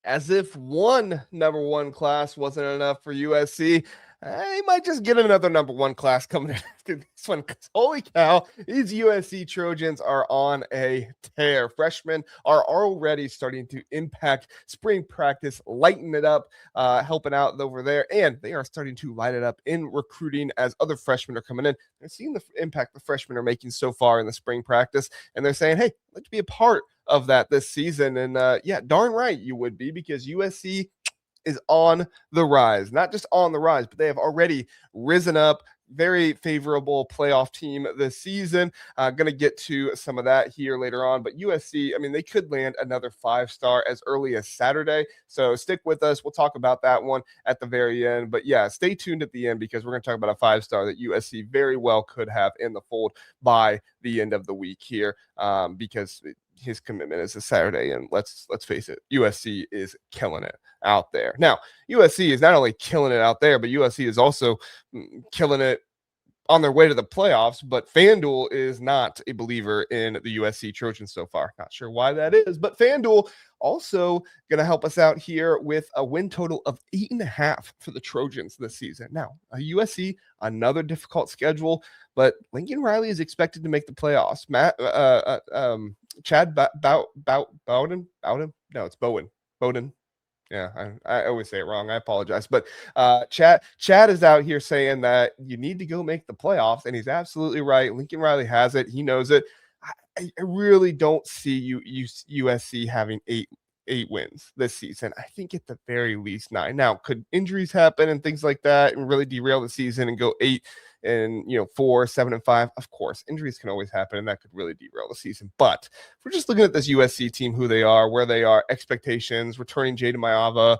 As if one number one class wasn't enough for USC, he might just get another number one class coming in after this one. Because holy cow, these USC Trojans are on a tear. Freshmen are already starting to impact spring practice, lighten it up, helping out over there. And they are starting to light it up in recruiting as other freshmen are coming in. They're seeing the impact the freshmen are making so far in the spring practice. And they're saying, hey, let's be a part of that this season. And yeah, darn right you would be, because USC is on the rise. Not just on the rise, but they have already risen up. Very favorable playoff team this season. Going to get to some of that here later on. But USC, I mean, they could land another 5-star as early as Saturday. So stick with us. We'll talk about that one at the very end. But yeah, stay tuned at the end, because we're going to talk about a 5-star that USC very well could have in the fold by the end of the week here, because his commitment is a Saturday, and let's face it, USC is killing it out there. Now, USC is not only killing it out there, but USC is also killing it on their way to the playoffs. But FanDuel is not a believer in the USC Trojans so far. Not sure why that is, but FanDuel also going to help us out here with a win total of 8.5 for the Trojans this season. Now, USC, another difficult schedule, but Lincoln Riley is expected to make the playoffs. Chad Bowden? No, it's Bowden. Yeah, I always say it wrong. I apologize. But Chad is out here saying that you need to go make the playoffs, and he's absolutely right. Lincoln Riley has it. He knows it. I really don't see USC having eight wins this season. I think at the very least 9. Now, could injuries happen and things like that and really derail the season and go 8 and 4, 7, and 5? Of course, injuries can always happen, and that could really derail the season. But if we're just looking at this USC team, who they are, where they are, expectations, returning Jaden Mayava,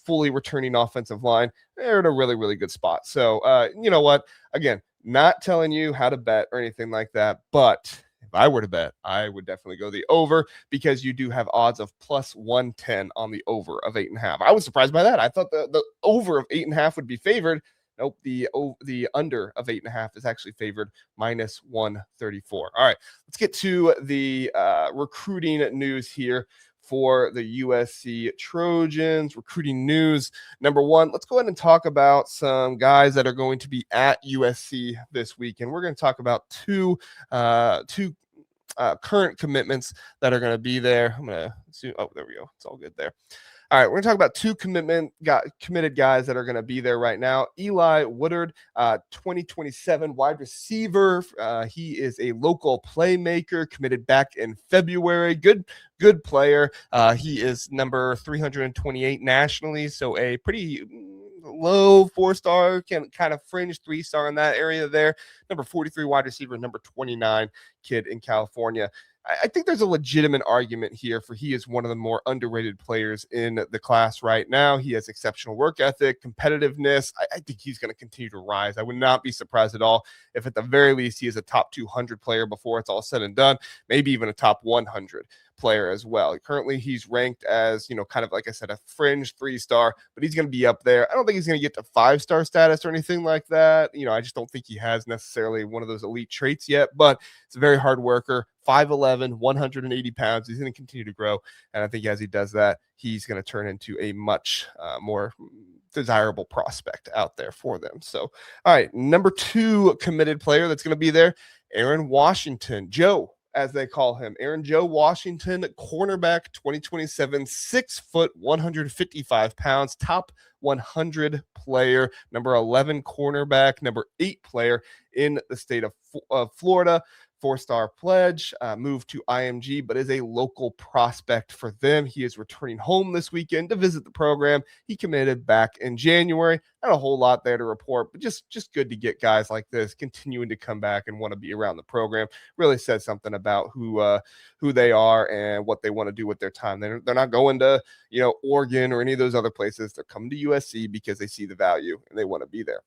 fully returning offensive line, they're in a really, really good spot. So, you know what? Again, not telling you how to bet or anything like that, but if I were to bet, I would definitely go the over, because you do have odds of plus 110 on the over of 8.5. I was surprised by that. I thought the over of 8.5 would be favored. Nope, the under of 8.5 is actually favored, minus 134. All right, let's get to the recruiting news here for the USC Trojans. Recruiting news number 1. Let's go ahead and talk about some guys that are going to be at USC this weekend. We're going to talk about two current commitments that are going to be there. I'm going to assume, oh, there we go. It's all good there. All right, we're going to talk about 2 committed guys that are going to be there right now. Eli Woodard, 2027 wide receiver. He is a local playmaker, committed back in February. Good player. He is number 328 nationally, so a pretty low 4-star, kind of fringe 3-star in that area there. Number 43 wide receiver, number 29 kid in California. I think there's a legitimate argument here for he is one of the more underrated players in the class right now. He has exceptional work ethic, competitiveness. I think he's going to continue to rise. I would not be surprised at all if at the very least he is a top 200 player before it's all said and done, maybe even a top 100 player as well. Currently, he's ranked as, kind of like I said, a fringe 3-star, but he's going to be up there. I don't think he's going to get to 5-star status or anything like that. I just don't think he has necessarily one of those elite traits yet, but it's a very hard worker. 5'11", 180 pounds. He's going to continue to grow. And I think as he does that, he's going to turn into a much more desirable prospect out there for them. So, all right, number 2 committed player that's going to be there, Aaron Washington, Joe, as they call him. Aaron Joe Washington, cornerback, 2027, 6 foot, 155 pounds, top 100 player, number 11 cornerback, number 8 player in the state of Florida. 4-star pledge, moved to IMG, but is a local prospect for them. He is returning home this weekend to visit the program. He committed back in January. Not a whole lot there to report, but just good to get guys like this continuing to come back and want to be around the program. Really says something about who they are and what they want to do with their time. They're not going to Oregon or any of those other places. They're coming to USC because they see the value and they want to be there.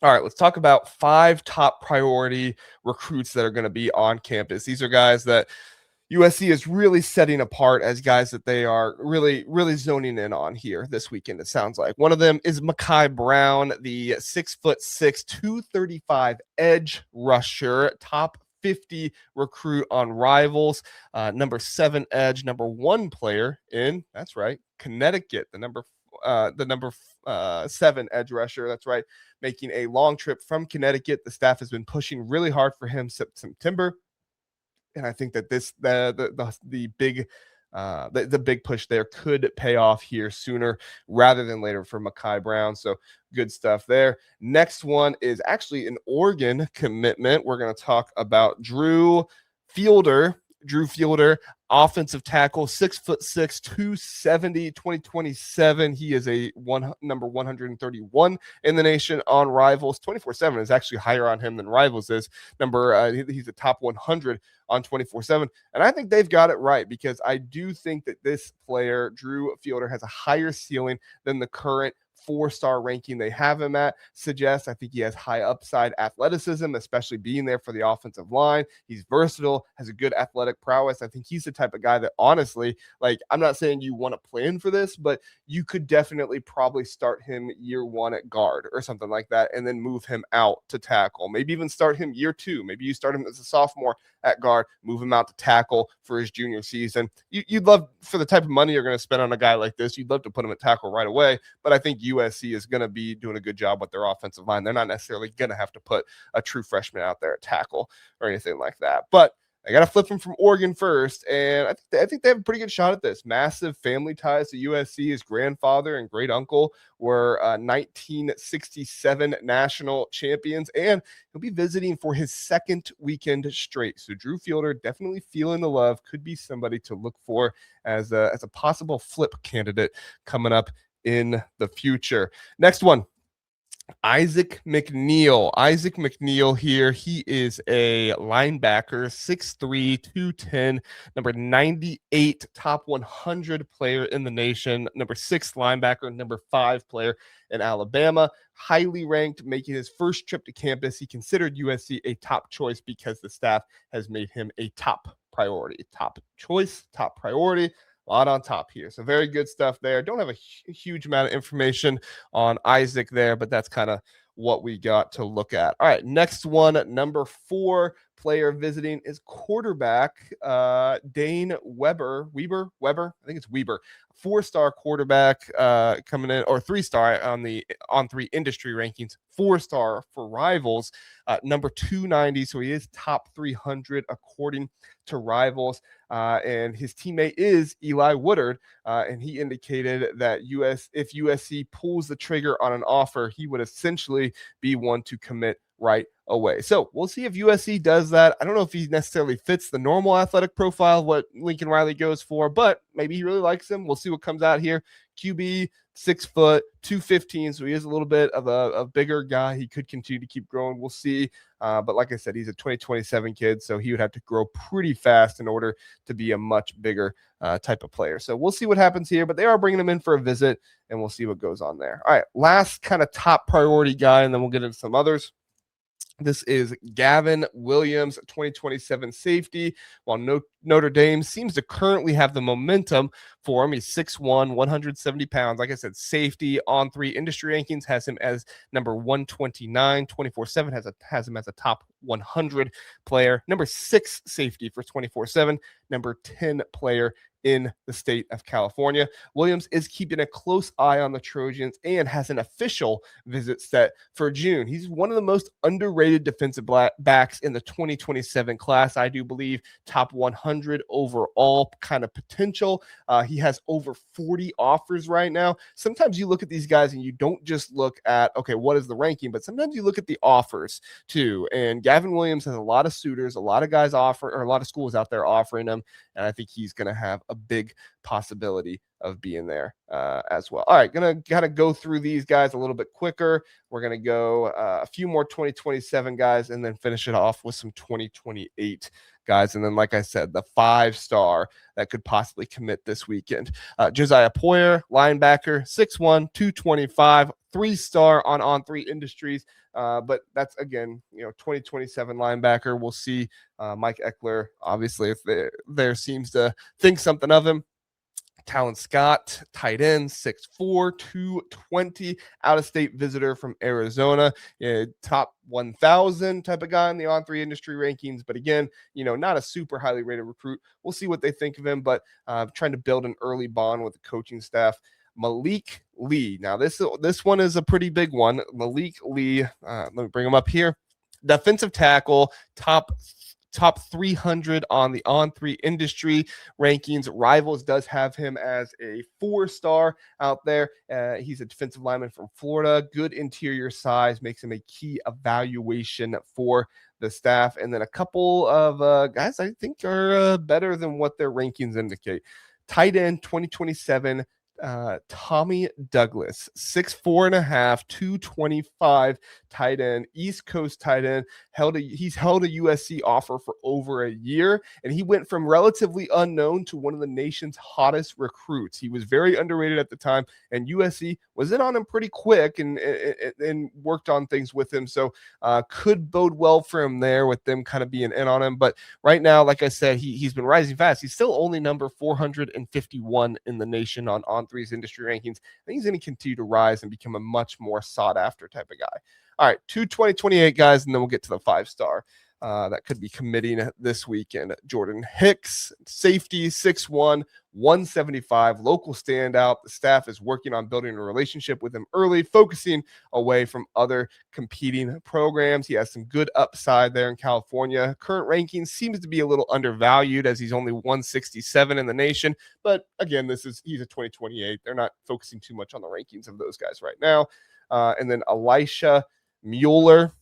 All right, let's talk about 5 top priority recruits that are going to be on campus. These are guys that USC is really setting apart as guys that they are really, really zoning in on here this weekend, it sounds like. One of them is Mekai Brown, the 6'6", 235 edge rusher, top 50 recruit on Rivals, number 7 edge, number 1 player in, that's right, Connecticut, the number 7 edge rusher. That's right, making a long trip from Connecticut. The staff has been pushing really hard for him since September, and I think that the big push there could pay off here sooner rather than later for Mekai Brown. So good stuff there. Next one is actually an Oregon commitment. We're going to talk about Drew Fielder, offensive tackle, 6'6", 270, 2027. He is number 131 in the nation on Rivals. 24/7 is actually higher on him than Rivals is. He's a top 100 on 24/7. And I think they've got it right, because I do think that this player, Drew Fielder, has a higher ceiling than the current 4-star ranking they have him at suggests. I think he has high upside athleticism, especially being there for the offensive line. He's versatile, has a good athletic prowess. I think he's the type of guy that, honestly, like, I'm not saying you want to plan for this, but you could definitely probably start him year 1 at guard or something like that, and then move him out to tackle. Maybe even start him year 2. Maybe you start him as a sophomore at guard, move him out to tackle for his junior season. You'd love, for the type of money you're going to spend on a guy like this, you'd love to put him at tackle right away. But I think USC is going to be doing a good job with their offensive line. They're not necessarily going to have to put a true freshman out there at tackle or anything like that. But I got to flip him from Oregon first, and I think they have a pretty good shot at this. Massive family ties to USC. His grandfather and great uncle were 1967 national champions, and he'll be visiting for his second weekend straight. So Drew Fielder definitely feeling the love, could be somebody to look for as a possible flip candidate coming up in the future. Next one, Isaac McNeil here. He is a linebacker, 6'3", 210, number 98 top 100 player in the nation, number 6 linebacker, number 5 player in Alabama, highly ranked, making his first trip to campus. He considered USC a top choice because the staff has made him a top priority. Top choice, top priority. A lot on top here. So very good stuff there. Don't have a huge amount of information on Isaac there, but that's kind of what we got to look at. All right, next one, number 4 player visiting is quarterback Dane Weber. I think it's Weber. 4-star quarterback coming in, or 3-star on the On3 industry rankings, 4-star for Rivals, number 290. So he is top 300 according to Rivals. And his teammate is Eli Woodard, and he indicated that if USC pulls the trigger on an offer, he would essentially be one to commit right away. So we'll see if USC does that. I don't know if he necessarily fits the normal athletic profile, what Lincoln Riley goes for, but maybe he really likes him. We'll see what comes out here. QB, 6 foot, 215. So he is a little bit of a bigger guy. He could continue to keep growing. We'll see. But like I said, he's a 2027 kid, so he would have to grow pretty fast in order to be a much bigger type of player. So we'll see what happens here, but they are bringing him in for a visit, and we'll see what goes on there. All right, last kind of top priority guy, and then we'll get into some others. This is Gavin Williams, 2027 safety. While Notre Dame seems to currently have the momentum for him, he's 6'1", 170 pounds. Like I said, safety On3 industry rankings has him as number 129. 24/7 has him as a top 100 player. Number 6 safety for 24/7. Number 10 player in the state of California. Williams is keeping a close eye on the Trojans and has an official visit set for June. He's one of the most underrated defensive backs in the 2027 class, I do believe. Top 100 overall kind of potential. He has over 40 offers right now. Sometimes you look at these guys and you don't just look at, okay, what is the ranking, but sometimes you look at the offers too. And Gavin Williams has a lot of suitors, a lot of guys a lot of schools out there offering him. And I think he's going to have a big possibility of being there as well. All right, going to kind of go through these guys a little bit quicker. We're going to go a few more 2027 guys and then finish it off with some 2028 guys. And then, like I said, the 5-star that could possibly commit this weekend. Josiah Poyer, linebacker, 6'1", 225, 3-star on On3 Industries. But that's, again, 2027 linebacker. We'll see. Mike Eckler, obviously, if there seems to think something of him, Talan Scott, tight end, 6'4", 220, out-of-state visitor from Arizona, top 1,000 type of guy in the on-3 industry rankings. But again, not a super highly rated recruit. We'll see what they think of him, but trying to build an early bond with the coaching staff. Maleek Lee. Now, this one is a pretty big one. Maleek Lee, let me bring him up here. Defensive tackle, top 300 on the on-3 industry rankings. Rivals does have him as a 4-star out there. He's a defensive lineman from Florida. Good interior size, makes him a key evaluation for the staff. And then a couple of guys I think are better than what their rankings indicate. Tight end 2027, Tommy Douglas, 6'4.5", 225 tight end, East Coast tight end. He's held a USC offer for over a year, and he went from relatively unknown to one of the nation's hottest recruits. He was very underrated at the time, and USC was in on him pretty quick and worked on things with him. So could bode well for him there with them kind of being in on him. But right now, like I said, he's been rising fast. He's still only number 451 in the nation on 3's industry rankings. I think he's going to continue to rise and become a much more sought after type of guy. All right, 2028 guys, and then we'll get to the 5-star that could be committing this weekend. Jordan Hicks, safety, 6'1", 175, local standout. The staff is working on building a relationship with him early, focusing away from other competing programs. He has some good upside there in California. Current rankings seems to be a little undervalued as he's only 167 in the nation. But again, he's a 2028. They're not focusing too much on the rankings of those guys right now. And then Elisha Mueller.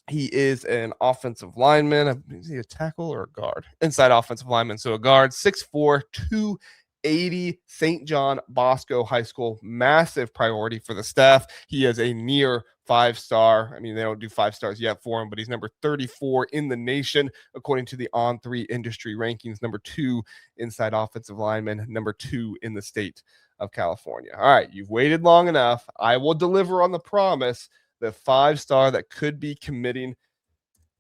He is an offensive lineman. Is he a tackle or a guard? Inside offensive lineman. So a guard, 6'4", 280, St. John Bosco High School. Massive priority for the staff. He is a near 5-star. I mean, they don't do 5 stars yet for him, but he's number 34 in the nation, according to the on-3 industry rankings. Number 2 inside offensive lineman. Number 2 in the state of California. All right, you've waited long enough. I will deliver on the promise. The 5-star that could be committing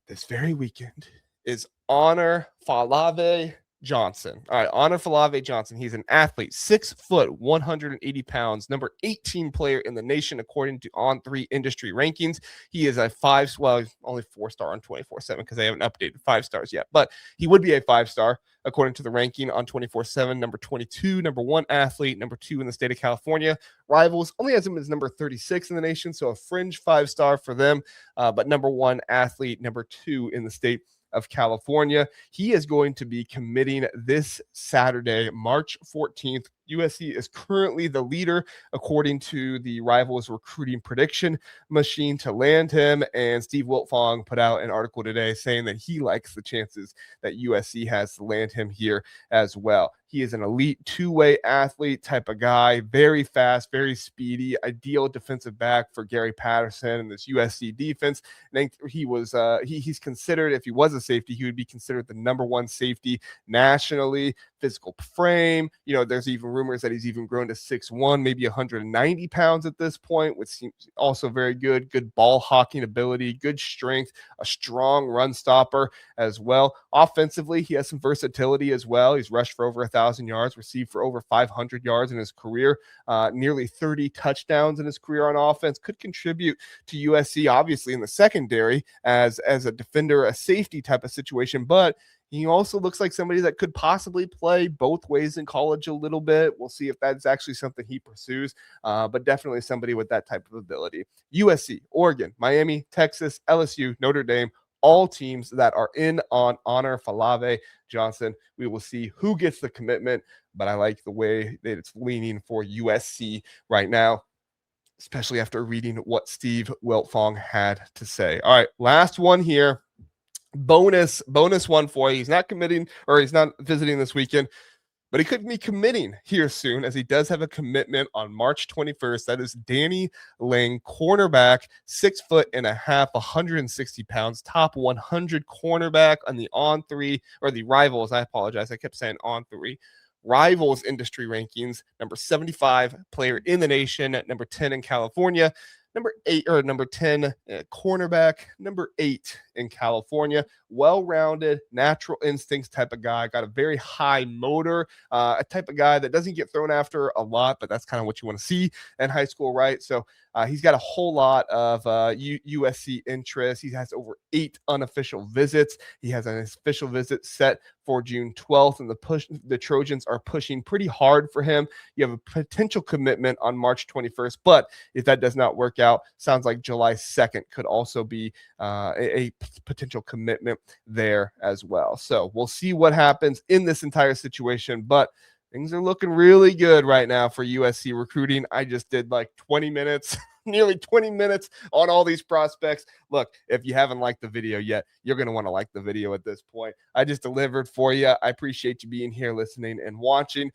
this very weekend is Honor Falave Johnson. All right, Honor Falave Johnson. He's an athlete, 6 foot, 180 pounds, number 18 player in the nation, according to on-3 industry rankings. He is a 5, well, only 4-star on 24/7 because they haven't updated 5 stars yet, but he would be a 5-star according to the ranking on 24/7. Number 22, number 1 athlete, number 2 in the state of California. Rivals only has him as number 36 in the nation, so a fringe 5-star for them, but number 1 athlete, number 2 in the state of California. He is going to be committing this Saturday, March 14th. USC is currently the leader, according to the Rivals recruiting prediction machine, to land him. And Steve Wiltfong put out an article today saying that he likes the chances that USC has to land him here as well. He is an elite 2-way athlete type of guy, very fast, very speedy, ideal defensive back for Gary Patterson and this USC defense. I think he's considered, if he was a safety, he would be considered the number 1 safety nationally. Physical frame, there's even rumors that he's even grown to 6'1", maybe 190 pounds at this point, which seems also very good ball hawking ability, good strength, a strong run stopper as well. Offensively, he has some versatility as well. He's rushed for over 1,000 yards, received for over 500 yards in his career, nearly 30 touchdowns in his career on offense. Could contribute to USC, obviously, in the secondary as a defender, a safety type of situation, but he also looks like somebody that could possibly play both ways in college a little bit. We'll see if that's actually something he pursues, but definitely somebody with that type of ability. USC, Oregon, Miami, Texas, LSU, Notre Dame, all teams that are in on Honor Falave Johnson. We will see who gets the commitment, but I like the way that it's leaning for USC right now, especially after reading what Steve Wiltfong had to say. All right, last one here. Bonus one for you. He's not committing, or he's not visiting this weekend, but he could be committing here soon, as he does have a commitment on March 21st. That is Danny Lang, cornerback, 6'1.5", 160 pounds, top 100 cornerback on the on-3, or the Rivals. I apologize. I kept saying on-3. Rivals industry rankings, number 75 player in the nation, at number 10 in California. Number 10 cornerback, number 8 in California. Well-rounded, natural instincts type of guy. Got a very high motor, a type of guy that doesn't get thrown after a lot, but that's kind of what you want to see in high school, right? So he's got a whole lot of USC interest. He has over 8 unofficial visits. He has an official visit set for June 12th, and the Trojans are pushing pretty hard for him. You have a potential commitment on March 21st, but if that does not work out, sounds like July 2nd could also be a potential commitment there as well. So we'll see what happens in this entire situation, but things are looking really good right now for USC recruiting. I just did like 20 minutes, nearly 20 minutes on all these prospects. Look, if you haven't liked the video yet, you're going to want to like the video at this point. I just delivered for you. I appreciate you being here, listening and watching.